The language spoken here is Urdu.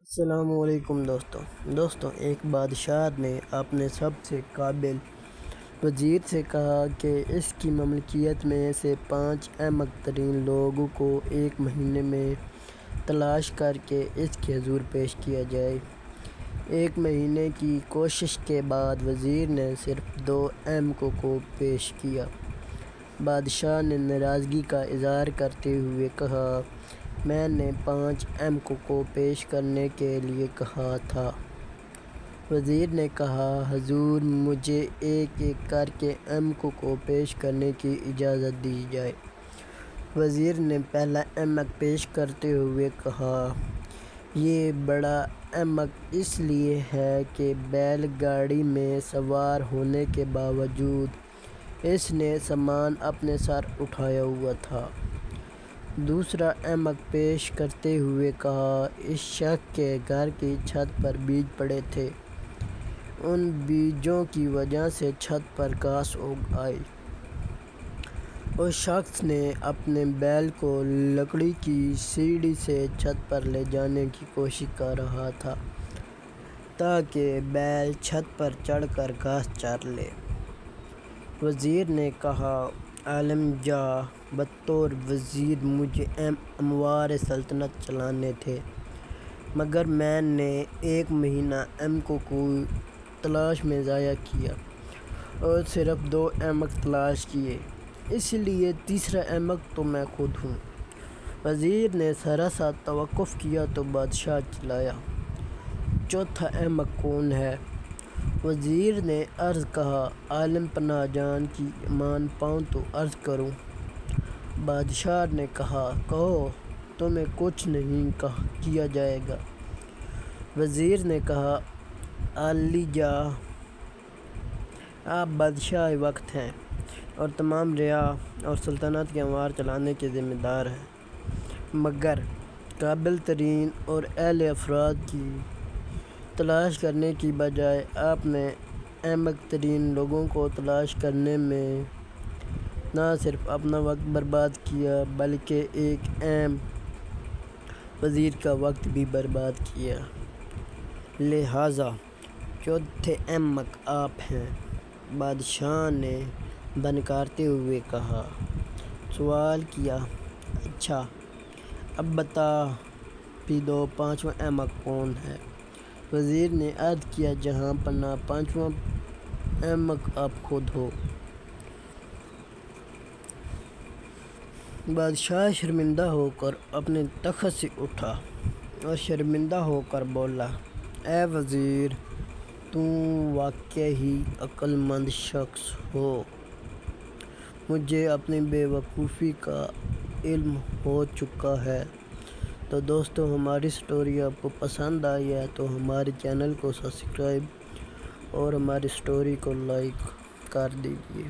السلام علیکم دوستوں ایک بادشاہ نے اپنے سب سے قابل وزیر سے کہا کہ اس کی مملکت میں سے 5 احمق ترین لوگوں کو ایک مہینے میں تلاش کر کے اس کے حضور پیش کیا جائے۔ 1 مہینے کی کوشش کے بعد وزیر نے صرف 2 احمقوں کو پیش کیا۔ بادشاہ نے ناراضگی کا اظہار کرتے ہوئے کہا، میں نے 5 احمقوں کو پیش کرنے کے لیے کہا تھا۔ وزیر نے کہا، حضور مجھے ایک ایک کر کے احمقوں کو پیش کرنے کی اجازت دی جائے۔ وزیر نے پہلا احمق پیش کرتے ہوئے کہا، یہ بڑا احمق اس لیے ہے کہ بیل گاڑی میں سوار ہونے کے باوجود اس نے سامان اپنے سر اٹھایا ہوا تھا۔ دوسرا احمق پیش کرتے ہوئے کہا، اس شخص کے گھر کی چھت پر بیج پڑے تھے، ان بیجوں کی وجہ سے چھت پر گھاس اگ آئی۔ اس شخص نے اپنے بیل کو لکڑی کی سیڑھی سے چھت پر لے جانے کی کوشش کر رہا تھا تاکہ بیل چھت پر چڑھ کر گھاس چر لے۔ وزیر نے کہا، عالم جاہ، بطور وزیر مجھے اموار سلطنت چلانے تھے، مگر میں نے 1 مہینہ احمقوں کو تلاش میں ضائع کیا اور صرف 2 احمق تلاش کیے، اس لیے تیسرا احمق تو میں خود ہوں۔ وزیر نے ذرا سا توقف کیا تو بادشاہ چلایا، چوتھا احمق کون ہے؟ وزیر نے عرض کہا، عالم پناہ جان کی امان پاؤں تو عرض کروں۔ بادشاہ نے کہا، کہو، تمہیں کچھ نہیں کیا جائے گا۔ وزیر نے کہا، عالی جاہ، آپ بادشاہ وقت ہیں اور تمام رعایا اور سلطنت کے اموار چلانے کے ذمہ دار ہیں، مگر قابل ترین اور اہل افراد کی تلاش کرنے کی بجائے آپ نے احمق ترین لوگوں کو تلاش کرنے میں نہ صرف اپنا وقت برباد کیا بلکہ ایک اہم وزیر کا وقت بھی برباد کیا، لہٰذا چوتھے احمق آپ ہیں۔ بادشاہ نے دھنکارتے ہوئے کہا، سوال کیا، اچھا اب بتا بھی دو، 5واں احمق کون ہے؟ وزیر نے عرض کیا، جہاں پناہ، 5واں احمق آپ خود ہو۔ بادشاہ شرمندہ ہو کر اپنے تخت سے اٹھا اور شرمندہ ہو کر بولا، اے وزیر، تم واقعی عقل مند شخص ہو، مجھے اپنی بے وقوفی کا علم ہو چکا ہے۔ تو دوستو، ہماری سٹوری آپ کو پسند آئی ہے تو ہمارے چینل کو سبسکرائب اور ہماری سٹوری کو لائک کر دیجیے۔